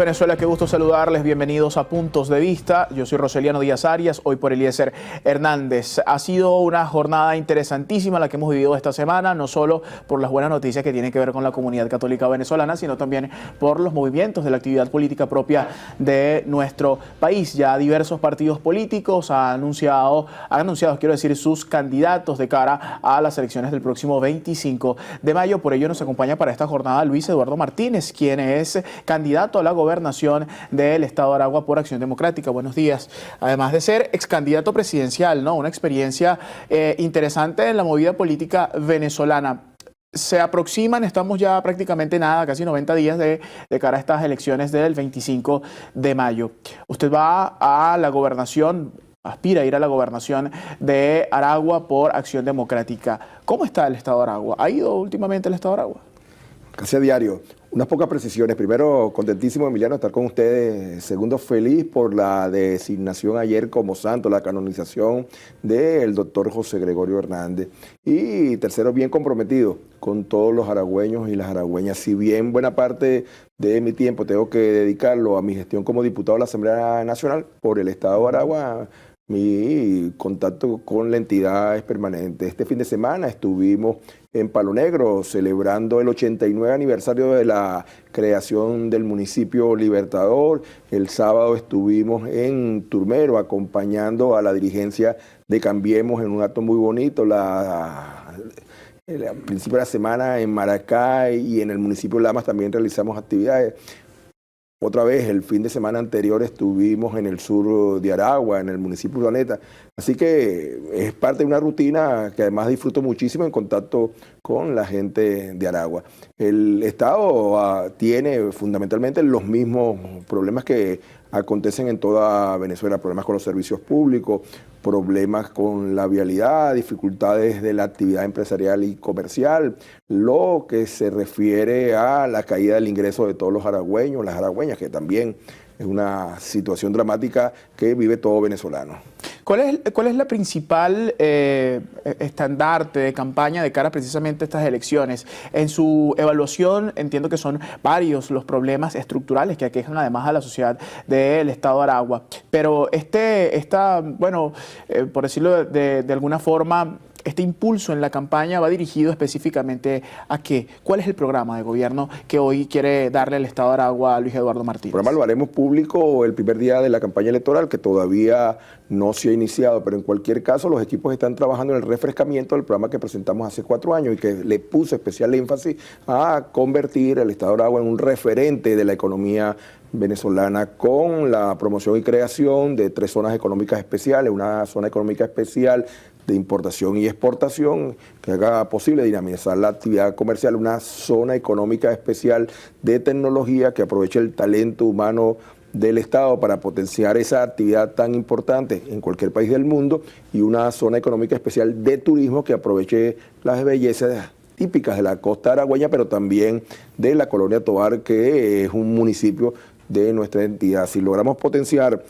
Venezuela, qué gusto saludarles, bienvenidos a Puntos de Vista. Yo soy Roseliano Díaz Arias, hoy por Eliezer Hernández. Ha sido una jornada interesantísima la que hemos vivido esta semana, no solo por las buenas noticias que tienen que ver con la comunidad católica venezolana, sino también por los movimientos de la actividad política propia de nuestro país. Ya diversos partidos políticos han anunciado, quiero decir, sus candidatos de cara a las elecciones del próximo 25 de mayo. Por ello nos acompaña para esta jornada Luis Eduardo Martínez, quien es candidato a la gobernación del Estado de Aragua por Acción Democrática. Buenos días. Además de ser ex candidato presidencial, ¿no? Una experiencia interesante en la movida política venezolana. Se aproximan, estamos ya prácticamente casi 90 días de cara a estas elecciones del 25 de mayo. Usted va a la gobernación, aspira a ir a la gobernación de Aragua por Acción Democrática. ¿Cómo está el Estado de Aragua? ¿Ha ido últimamente el Estado de Aragua? Casi a diario. Unas pocas precisiones. Primero, contentísimo, Emiliano, estar con ustedes. Segundo, feliz por la designación ayer como santo, la canonización del doctor José Gregorio Hernández. Y tercero, bien comprometido con todos los aragüeños y las aragüeñas. Si bien buena parte de mi tiempo tengo que dedicarlo a mi gestión como diputado de la Asamblea Nacional por el Estado de Aragua, mi contacto con la entidad es permanente. Este fin de semana estuvimos en Palo Negro celebrando el 89 aniversario de la creación del municipio Libertador. El sábado estuvimos en Turmero acompañando a la dirigencia de Cambiemos en un acto muy bonito. Al principio de la semana en Maracay y en el municipio de Lamas también realizamos actividades. Otra vez, el fin de semana anterior estuvimos en el sur de Aragua, en el municipio de Urdaneta. Así que es parte de una rutina que además disfruto muchísimo en contacto con la gente de Aragua. El Estado tiene fundamentalmente los mismos problemas que acontecen en toda Venezuela, problemas con los servicios públicos, problemas con la vialidad, dificultades de la actividad empresarial y comercial, lo que se refiere a la caída del ingreso de todos los aragüeños, las aragüeñas, que también es una situación dramática que vive todo venezolano. ¿Cuál es la principal estandarte de campaña de cara precisamente a estas elecciones? En su evaluación entiendo que son varios los problemas estructurales que aquejan además a la sociedad del Estado de Aragua, pero por decirlo de alguna forma, este impulso en la campaña va dirigido específicamente a qué. ¿Cuál es el programa de gobierno que hoy quiere darle el Estado de Aragua a Luis Eduardo Martínez? El programa lo haremos público el primer día de la campaña electoral, que todavía no se ha iniciado, pero en cualquier caso los equipos están trabajando en el refrescamiento del programa que presentamos hace 4 años y que le puse especial énfasis a convertir el Estado de Aragua en un referente de la economía venezolana con la promoción y creación de 3 zonas económicas especiales, una zona económica especial de importación y exportación que haga posible dinamizar la actividad comercial, una zona económica especial de tecnología que aproveche el talento humano del Estado para potenciar esa actividad tan importante en cualquier país del mundo, y una zona económica especial de turismo que aproveche las bellezas típicas de la costa aragüeña, pero también de la colonia Tovar, que es un municipio de nuestra entidad. Si logramos potenciar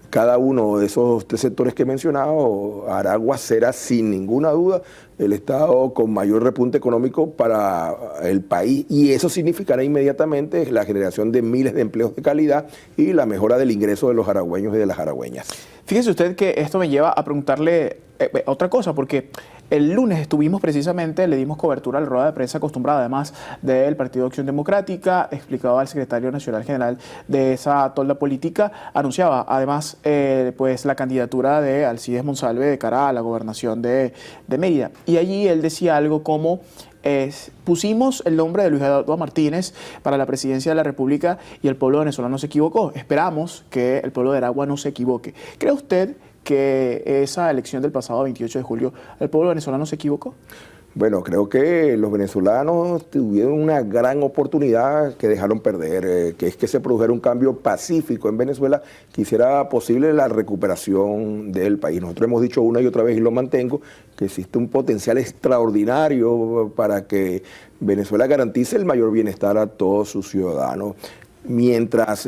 cada uno de esos 3 sectores que he mencionado, Aragua será sin ninguna duda el estado con mayor repunte económico para el país, y eso significará inmediatamente la generación de miles de empleos de calidad y la mejora del ingreso de los aragüeños y de las aragüeñas. Fíjese usted que esto me lleva a preguntarle otra cosa, porque el lunes estuvimos precisamente, le dimos cobertura a la rueda de prensa acostumbrada, además del Partido de Acción Democrática, explicaba el secretario nacional general de esa tolda política, anunciaba además la candidatura de Alcides Monsalve de cara a la gobernación de Mérida. Y allí él decía algo como: pusimos el nombre de Luis Eduardo Martínez para la presidencia de la República y el pueblo venezolano se equivocó. Esperamos que el pueblo de Aragua no se equivoque. ¿Cree usted que esa elección del pasado 28 de julio, el pueblo venezolano se equivocó? Bueno, creo que los venezolanos tuvieron una gran oportunidad que dejaron perder, que es que se produjera un cambio pacífico en Venezuela que hiciera posible la recuperación del país. Nosotros hemos dicho una y otra vez, y lo mantengo, que existe un potencial extraordinario para que Venezuela garantice el mayor bienestar a todos sus ciudadanos. Mientras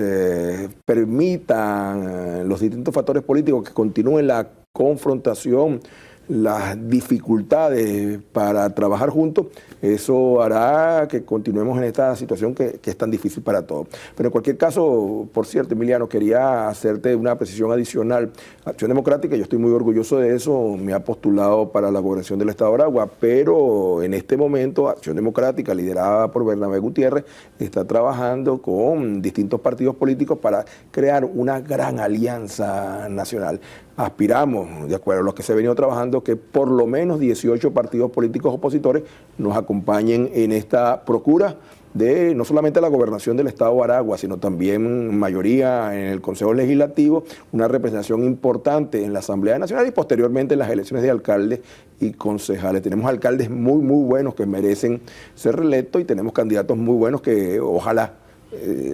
permitan los distintos factores políticos que continúen la confrontación las dificultades para trabajar juntos, eso hará que continuemos en esta situación que es tan difícil para todos. Pero en cualquier caso, por cierto, Emiliano, quería hacerte una precisión adicional. Acción Democrática, yo estoy muy orgulloso de eso, me ha postulado para la gobernación del Estado de Aragua, pero en este momento Acción Democrática, liderada por Bernabé Gutiérrez, está trabajando con distintos partidos políticos para crear una gran alianza nacional. Aspiramos, de acuerdo a lo que se ha venido trabajando, que por lo menos 18 partidos políticos opositores nos acompañen en esta procura de no solamente la gobernación del Estado de Aragua, sino también mayoría en el Consejo Legislativo, una representación importante en la Asamblea Nacional y posteriormente en las elecciones de alcaldes y concejales. Tenemos alcaldes muy buenos que merecen ser reelectos y tenemos candidatos muy buenos que ojalá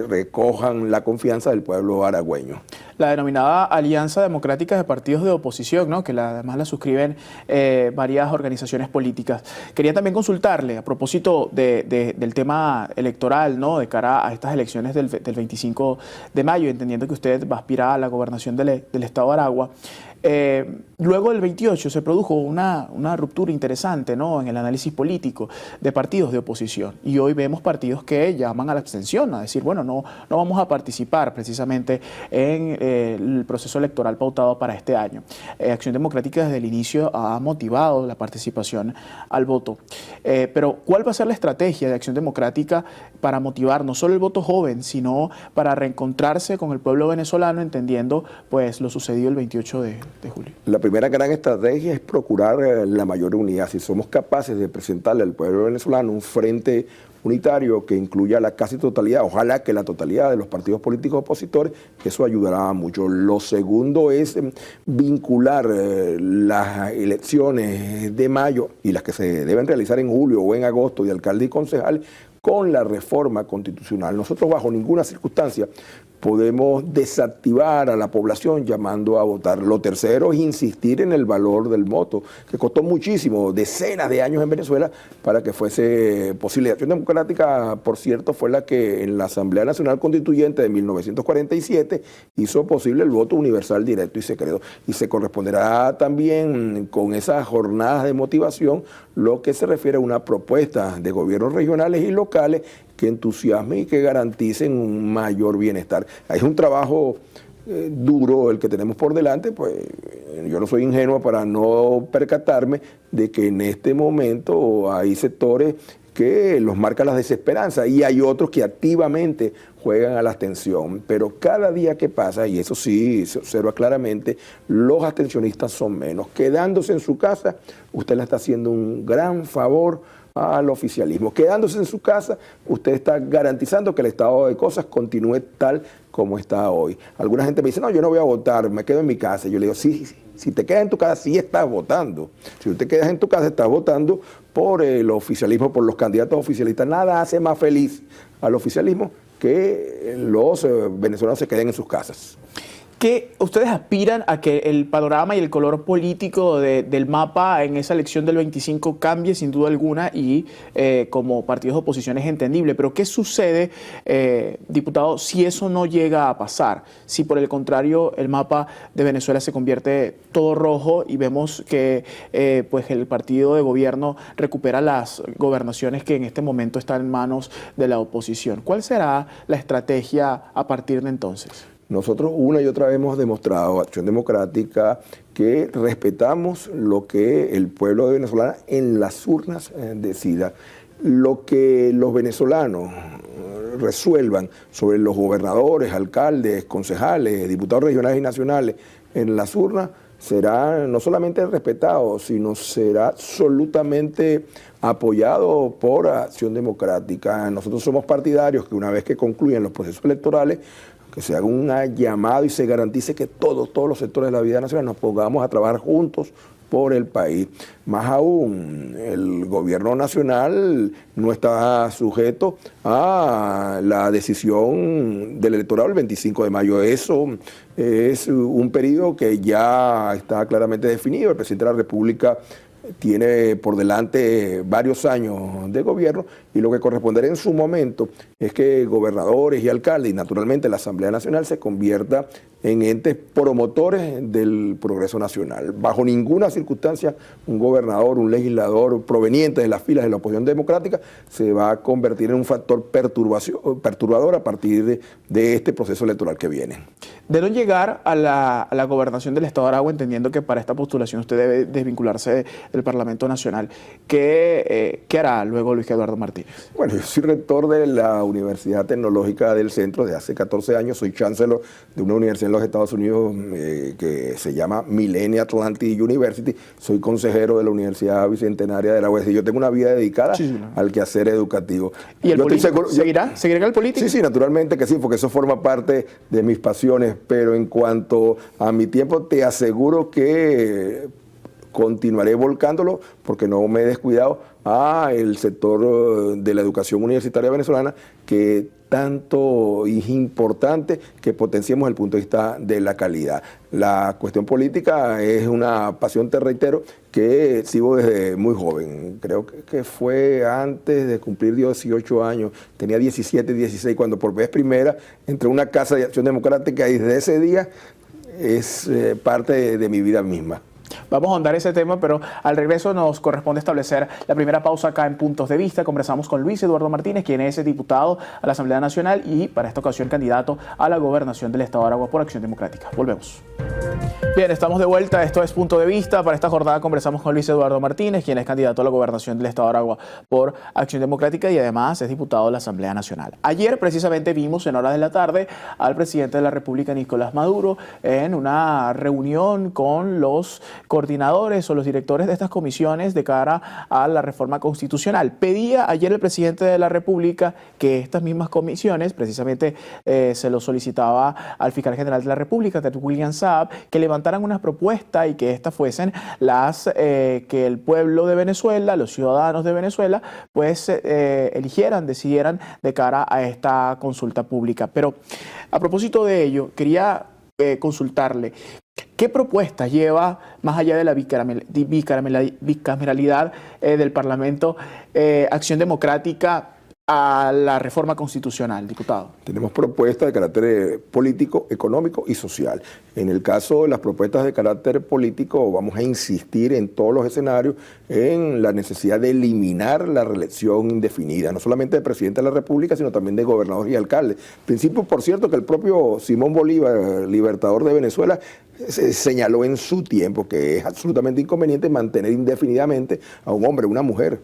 recojan la confianza del pueblo aragüeño. La denominada Alianza Democrática de Partidos de Oposición, ¿no? Que además la suscriben varias organizaciones políticas. Quería también consultarle a propósito del tema electoral, ¿no? De cara a estas elecciones del 25 de mayo, entendiendo que usted va a aspirar a la gobernación del Estado de Aragua. Luego del 28 se produjo una ruptura interesante, ¿no? En el análisis político de partidos de oposición, y hoy vemos partidos que llaman a la abstención, a decir, bueno, no vamos a participar precisamente en el proceso electoral pautado para este año. Acción Democrática desde el inicio ha motivado la participación al voto, pero ¿cuál va a ser la estrategia de Acción Democrática para motivar no solo el voto joven, sino para reencontrarse con el pueblo venezolano, entendiendo pues lo sucedido el 28 de julio? La primera gran estrategia es procurar la mayor unidad. Si somos capaces de presentarle al pueblo venezolano un frente unitario que incluya la casi totalidad, ojalá que la totalidad de los partidos políticos opositores, eso ayudará mucho. Lo segundo es vincular las elecciones de mayo y las que se deben realizar en julio o en agosto de alcalde y concejal con la reforma constitucional. Nosotros bajo ninguna circunstancia podemos desactivar a la población llamando a votar. Lo tercero es insistir en el valor del voto, que costó muchísimo, decenas de años en Venezuela para que fuese posible. Acción Democrática, por cierto, fue la que en la Asamblea Nacional Constituyente de 1947 hizo posible el voto universal, directo y secreto. Y se corresponderá también con esas jornadas de motivación lo que se refiere a una propuesta de gobiernos regionales y locales que entusiasmen y que garanticen un mayor bienestar. Es un trabajo duro el que tenemos por delante, pues yo no soy ingenuo para no percatarme de que en este momento hay sectores que los marca la desesperanza y hay otros que activamente juegan a la abstención, pero cada día que pasa, y eso sí se observa claramente, los abstencionistas son menos. Quedándose en su casa, usted le está haciendo un gran favor al oficialismo. Quedándose en su casa, usted está garantizando que el estado de cosas continúe tal como está hoy. Alguna gente me dice, no, yo no voy a votar, me quedo en mi casa. Yo le digo, sí, si te quedas en tu casa, sí estás votando. Si tú te quedas en tu casa, estás votando por el oficialismo, por los candidatos oficialistas. Nada hace más feliz al oficialismo que los venezolanos se queden en sus casas. ¿Qué ustedes aspiran a que el panorama y el color político del mapa en esa elección del 25 cambie sin duda alguna y como partidos de oposición es entendible? Pero ¿qué sucede, diputado, si eso no llega a pasar? Si por el contrario el mapa de Venezuela se convierte todo rojo y vemos que pues el partido de gobierno recupera las gobernaciones que en este momento están en manos de la oposición. ¿Cuál será la estrategia a partir de entonces? Nosotros una y otra vez hemos demostrado, Acción Democrática, que respetamos lo que el pueblo de Venezuela en las urnas decida. Lo que los venezolanos resuelvan sobre los gobernadores, alcaldes, concejales, diputados regionales y nacionales en las urnas será no solamente respetado, sino será absolutamente apoyado por Acción Democrática. Nosotros somos partidarios que una vez que concluyan los procesos electorales, que se haga un llamado y se garantice que todos los sectores de la vida nacional nos pongamos a trabajar juntos por el país. Más aún, el gobierno nacional no está sujeto a la decisión del electorado del 25 de mayo. Eso es un periodo que ya está claramente definido. El presidente de la República tiene por delante varios años de gobierno y lo que corresponderá en su momento es que gobernadores y alcaldes y naturalmente la Asamblea Nacional se convierta en entes promotores del progreso nacional. Bajo ninguna circunstancia un gobernador, un legislador proveniente de las filas de la oposición democrática se va a convertir en un factor perturbador a partir de este proceso electoral que viene. De no llegar a la gobernación del Estado de Aragua, entendiendo que para esta postulación usted debe desvincularse del Parlamento Nacional, ¿qué hará luego Luis Eduardo Martínez? Bueno, yo soy rector de la Universidad Tecnológica del Centro desde hace 14 años, soy chancellor de una universidad en los Estados Unidos que se llama Millennium Atlantic University, soy consejero de la Universidad Bicentenaria de Aragua. Yo tengo una vida dedicada al quehacer educativo. ¿Y el político seguirá el político? Sí, naturalmente que sí, porque eso forma parte de mis pasiones, pero en cuanto a mi tiempo te aseguro que continuaré volcándolo porque no me he descuidado el sector de la educación universitaria venezolana, que tanto es importante que potenciemos el punto de vista de la calidad. La cuestión política es una pasión, te reitero, que sigo desde muy joven. Creo que fue antes de cumplir 18 años, tenía 17, 16, cuando por vez primera entré a una casa de acción democrática y desde ese día es parte de mi vida misma. Vamos a ahondar ese tema, pero al regreso nos corresponde establecer la primera pausa acá en Puntos de Vista. Conversamos con Luis Eduardo Martínez, quien es diputado a la Asamblea Nacional y para esta ocasión candidato a la gobernación del Estado de Aragua por Acción Democrática. Volvemos. Bien, estamos de vuelta. Esto es Punto de Vista. Para esta jornada conversamos con Luis Eduardo Martínez, quien es candidato a la gobernación del Estado de Aragua por Acción Democrática y además es diputado de la Asamblea Nacional. Ayer precisamente vimos en horas de la tarde al presidente de la República, Nicolás Maduro, en una reunión con los coordinadores o los directores de estas comisiones de cara a la reforma constitucional. Pedía ayer el presidente de la República que estas mismas comisiones, precisamente se lo solicitaba al fiscal general de la República, William Saab, que levantaran una propuesta y que estas fuesen las que el pueblo de Venezuela, los ciudadanos de Venezuela, pues eligieran, decidieran de cara a esta consulta pública. Pero a propósito de ello, quería consultarle, ¿qué propuestas lleva, más allá de la bicameralidad del Parlamento, Acción Democrática a la reforma constitucional, diputado? Tenemos propuestas de carácter político, económico y social. En el caso de las propuestas de carácter político, vamos a insistir en todos los escenarios en la necesidad de eliminar la reelección indefinida, no solamente de presidente de la República, sino también de gobernadores y alcaldes. Principio, por cierto, que el propio Simón Bolívar, libertador de Venezuela, señaló en su tiempo que es absolutamente inconveniente mantener indefinidamente a un hombre, una mujer,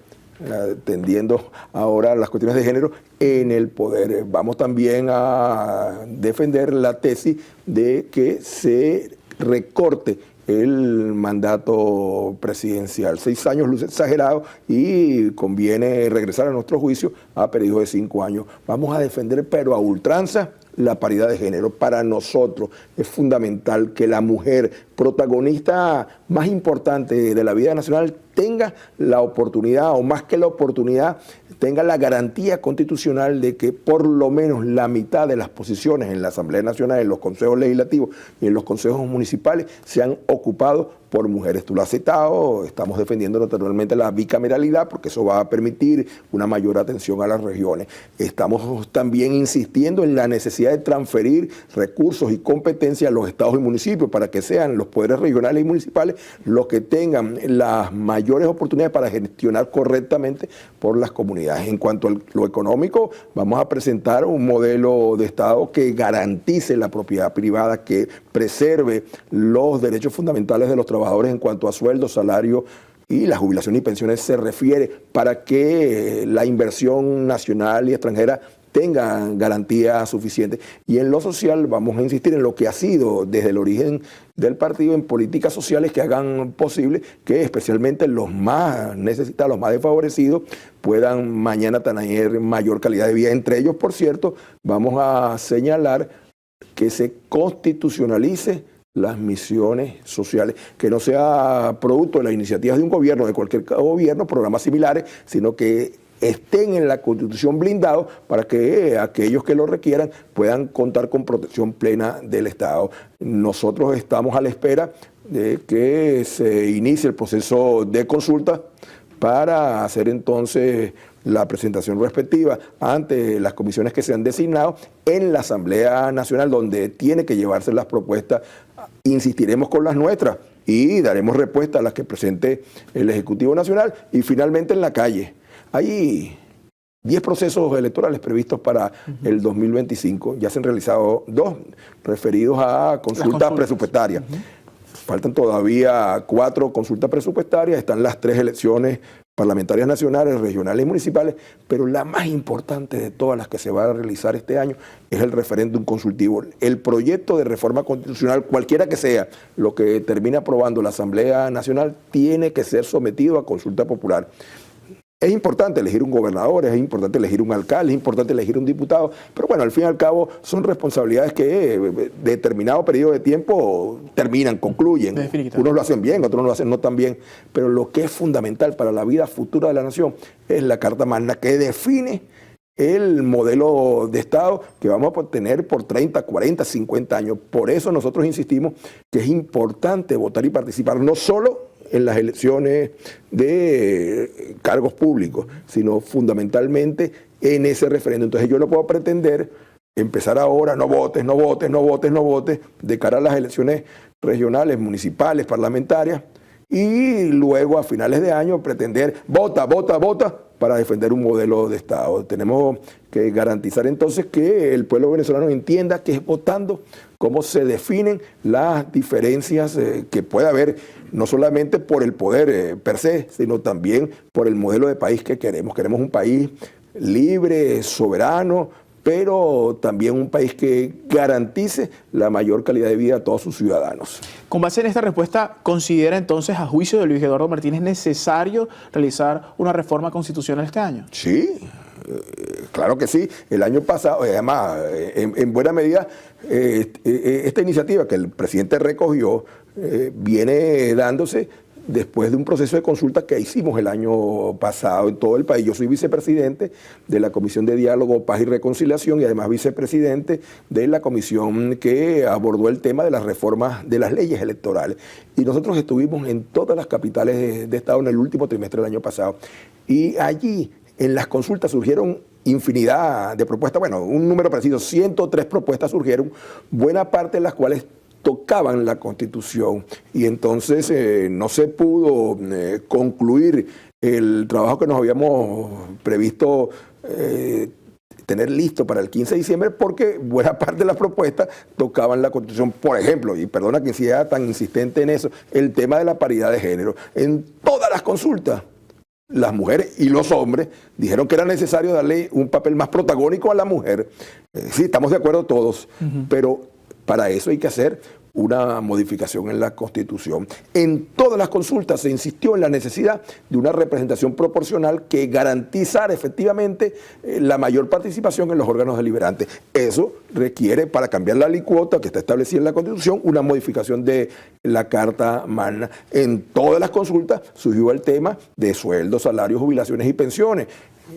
tendiendo ahora las cuestiones de género en el poder. Vamos también a defender la tesis de que se recorte el mandato presidencial. 6 años luce exagerado y conviene regresar a nuestro juicio a periodos de 5 años. Vamos a defender, pero a ultranza, la paridad de género. Para nosotros es fundamental que la mujer, protagonista más importante de la vida nacional, tenga la oportunidad, o más que la oportunidad, tenga la garantía constitucional de que por lo menos la mitad de las posiciones en la Asamblea Nacional, en los consejos legislativos y en los consejos municipales sean ocupados por mujeres. Tú lo has citado, estamos defendiendo naturalmente la bicameralidad porque eso va a permitir una mayor atención a las regiones. Estamos también insistiendo en la necesidad de transferir recursos y competencias a los estados y municipios para que sean los poderes regionales y municipales los que tengan las mayores oportunidades para gestionar correctamente por las comunidades. En cuanto a lo económico, vamos a presentar un modelo de Estado que garantice la propiedad privada, que preserve los derechos fundamentales de los trabajadores en cuanto a sueldo, salario y la jubilación y pensiones se refiere, para que la inversión nacional y extranjera tenga garantía suficiente. Y en lo social vamos a insistir en lo que ha sido desde el origen del partido, en políticas sociales que hagan posible que especialmente los más necesitados, los más desfavorecidos, puedan mañana tener mayor calidad de vida. Entre ellos, por cierto, vamos a señalar que se constitucionalice las misiones sociales, que no sea producto de las iniciativas de un gobierno, de cualquier gobierno, programas similares, sino que estén en la Constitución blindados para que aquellos que lo requieran puedan contar con protección plena del Estado. Nosotros estamos a la espera de que se inicie el proceso de consulta para hacer entonces la presentación respectiva ante las comisiones que se han designado en la Asamblea Nacional, donde tiene que llevarse las propuestas. Insistiremos con las nuestras y daremos respuesta a las que presente el Ejecutivo Nacional, y finalmente en la calle. Hay 10 procesos electorales previstos para el 2025. Ya se han realizado 2 referidos a consultas presupuestarias. Faltan todavía 4 consultas presupuestarias. Están las 3 elecciones parlamentarias nacionales, regionales y municipales, pero la más importante de todas las que se va a realizar este año es el referéndum consultivo. El proyecto de reforma constitucional, cualquiera que sea, lo que termine aprobando la Asamblea Nacional, tiene que ser sometido a consulta popular. Es importante elegir un gobernador, es importante elegir un alcalde, es importante elegir un diputado, pero bueno, al fin y al cabo son responsabilidades que de determinado periodo de tiempo terminan, concluyen. Unos lo hacen bien, otros lo hacen no tan bien, pero lo que es fundamental para la vida futura de la nación es la Carta Magna, que define el modelo de Estado que vamos a tener por 30, 40, 50 años. Por eso nosotros insistimos que es importante votar y participar, no solo en las elecciones de cargos públicos, sino fundamentalmente en ese referéndum. Entonces yo no puedo pretender empezar ahora, no votes, no votes, no votes, no votes, de cara a las elecciones regionales, municipales, parlamentarias, y luego a finales de año pretender vota, vota, vota para defender un modelo de Estado. Tenemos que garantizar entonces que el pueblo venezolano entienda que es votando cómo se definen las diferencias que puede haber, no solamente por el poder per se, sino también por el modelo de país que queremos. Queremos un país libre, soberano, pero también un país que garantice la mayor calidad de vida a todos sus ciudadanos. Con base en esta respuesta, ¿considera entonces, a juicio de Luis Eduardo Martínez, necesario realizar una reforma constitucional este año? Sí, claro que sí. El año pasado, además, en buena medida, esta iniciativa que el presidente recogió viene dándose después de un proceso de consulta que hicimos el año pasado en todo el país. Yo soy vicepresidente de la Comisión de Diálogo, Paz y Reconciliación y además vicepresidente de la comisión que abordó el tema de las reformas de las leyes electorales. Y nosotros estuvimos en todas las capitales de Estado en el último trimestre del año pasado. Y allí, en las consultas, surgieron infinidad de propuestas, bueno, un número preciso, 103 propuestas surgieron, buena parte de las cuales tocaban la Constitución, y entonces no se pudo concluir el trabajo que nos habíamos previsto tener listo para el 15 de diciembre porque buena parte de las propuestas tocaban la Constitución. Por ejemplo, y perdona que sea tan insistente en eso, el tema de la paridad de género. En todas las consultas, las mujeres y los hombres dijeron que era necesario darle un papel más protagónico a la mujer. Sí, estamos de acuerdo todos, pero para eso hay que hacer una modificación en la Constitución. En todas las consultas se insistió en la necesidad de una representación proporcional que garantizara efectivamente la mayor participación en los órganos deliberantes. Eso requiere, para cambiar la alicuota que está establecida en la Constitución, una modificación de la Carta Magna. En todas las consultas surgió el tema de sueldos, salarios, jubilaciones y pensiones,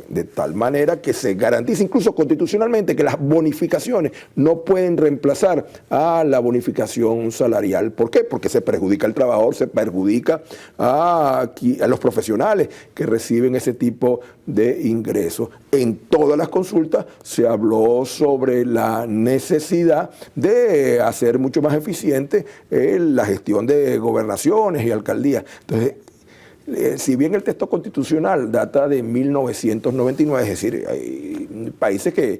de tal manera que se garantiza incluso constitucionalmente que las bonificaciones no pueden reemplazar a la bonificación salarial. ¿Por qué? Porque se perjudica al trabajador, se perjudica a los profesionales que reciben ese tipo de ingresos. En todas las consultas se habló sobre la necesidad de hacer mucho más eficiente la gestión de gobernaciones y alcaldías. Entonces, si bien el texto constitucional data de 1999, es decir, hay países que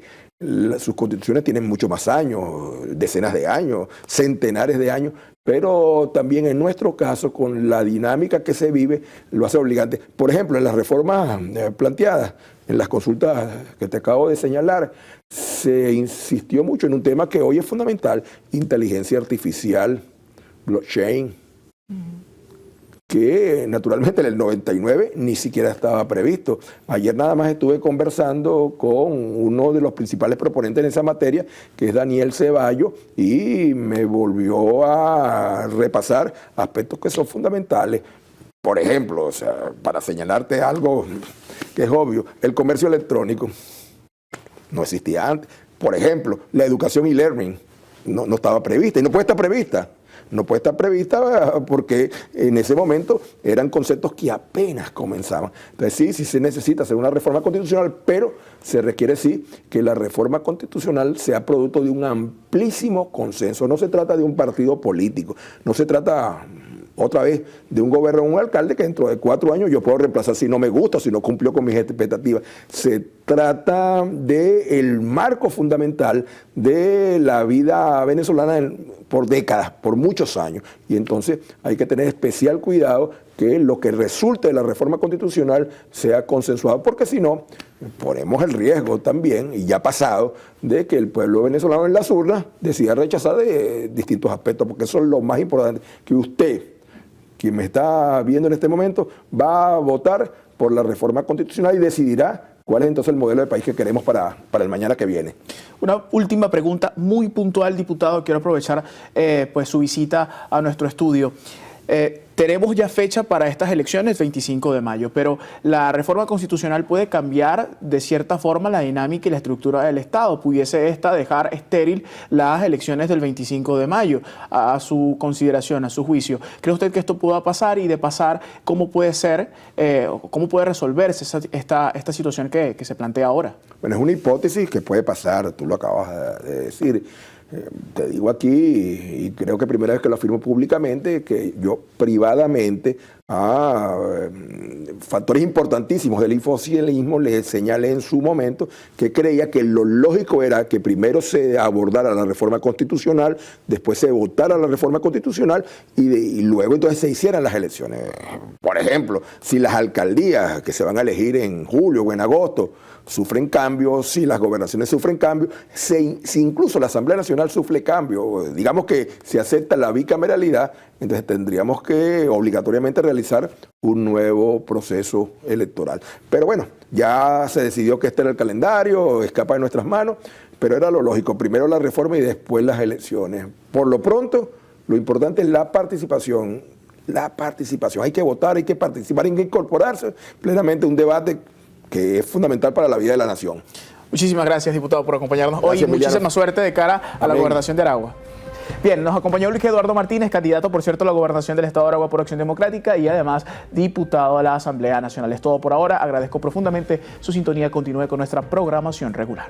sus constituciones tienen mucho más años, decenas de años, centenares de años, pero también en nuestro caso, con la dinámica que se vive, lo hace obligante. Por ejemplo, en las reformas planteadas, en las consultas que te acabo de señalar, se insistió mucho en un tema que hoy es fundamental: inteligencia artificial, blockchain, que naturalmente en el 99 ni siquiera estaba previsto. Ayer nada más estuve conversando con uno de los principales proponentes en esa materia, que es Daniel Ceballos, y me volvió a repasar aspectos que son fundamentales. Por ejemplo, o sea, para señalarte algo que es obvio, el comercio electrónico no existía antes. Por ejemplo, la educación e-learning no estaba prevista y no puede estar prevista. no puede estar prevista porque en ese momento eran conceptos que apenas comenzaban. Entonces sí se necesita hacer una reforma constitucional, pero se requiere sí que la reforma constitucional sea producto de un amplísimo consenso. No se trata de un partido político, no se trata otra vez de un gobernador o un alcalde que dentro de 4 años yo puedo reemplazar si no me gusta, si no cumplió con mis expectativas. Se trata del marco fundamental de la vida venezolana por décadas, por muchos años. Y entonces hay que tener especial cuidado que lo que resulte de la reforma constitucional sea consensuado, porque si no, ponemos el riesgo también, y ya ha pasado, de que el pueblo venezolano en las urnas decida rechazar de distintos aspectos, porque eso es lo más importante, que usted, quien me está viendo en este momento, va a votar por la reforma constitucional y decidirá cuál es entonces el modelo de país que queremos para el mañana que viene. Una última pregunta muy puntual, diputado. Quiero aprovechar pues su visita a nuestro estudio. Tenemos ya fecha para estas elecciones, 25 de mayo, pero la reforma constitucional puede cambiar de cierta forma la dinámica y la estructura del Estado. ¿Pudiese esta dejar estéril las elecciones del 25 de mayo? A su consideración, a su juicio, ¿cree usted que esto pueda pasar? Y de pasar, ¿cómo puede ser, cómo puede resolverse esta situación que se plantea ahora? Bueno, es una hipótesis que puede pasar, tú lo acabas de decir. Te digo aquí, y creo que primera vez que lo afirmo públicamente, que yo privadamente a factores importantísimos del infocialismo le señalé en su momento que creía que lo lógico era que primero se abordara la reforma constitucional, después se votara la reforma constitucional y luego entonces se hicieran las elecciones. Por ejemplo, si las alcaldías que se van a elegir en julio o en agosto sufren cambios, si las gobernaciones sufren cambios, si incluso la Asamblea Nacional sufre cambios, digamos que se acepta la bicameralidad, entonces tendríamos que obligatoriamente realizar un nuevo proceso electoral. Pero bueno, ya se decidió que este era el calendario, escapa de nuestras manos, pero era lo lógico, primero la reforma y después las elecciones. Por lo pronto, lo importante es la participación. La participación, hay que votar, hay que participar, hay que incorporarse plenamente a un debate que es fundamental para la vida de la nación. Muchísimas gracias, diputado, por acompañarnos hoy. Muchísima suerte de cara a la gobernación de Aragua. Bien, nos acompañó Luis Eduardo Martínez, candidato, por cierto, a la gobernación del Estado de Aragua por Acción Democrática y además diputado a la Asamblea Nacional. Es todo por ahora. Agradezco profundamente su sintonía. Continúe con nuestra programación regular.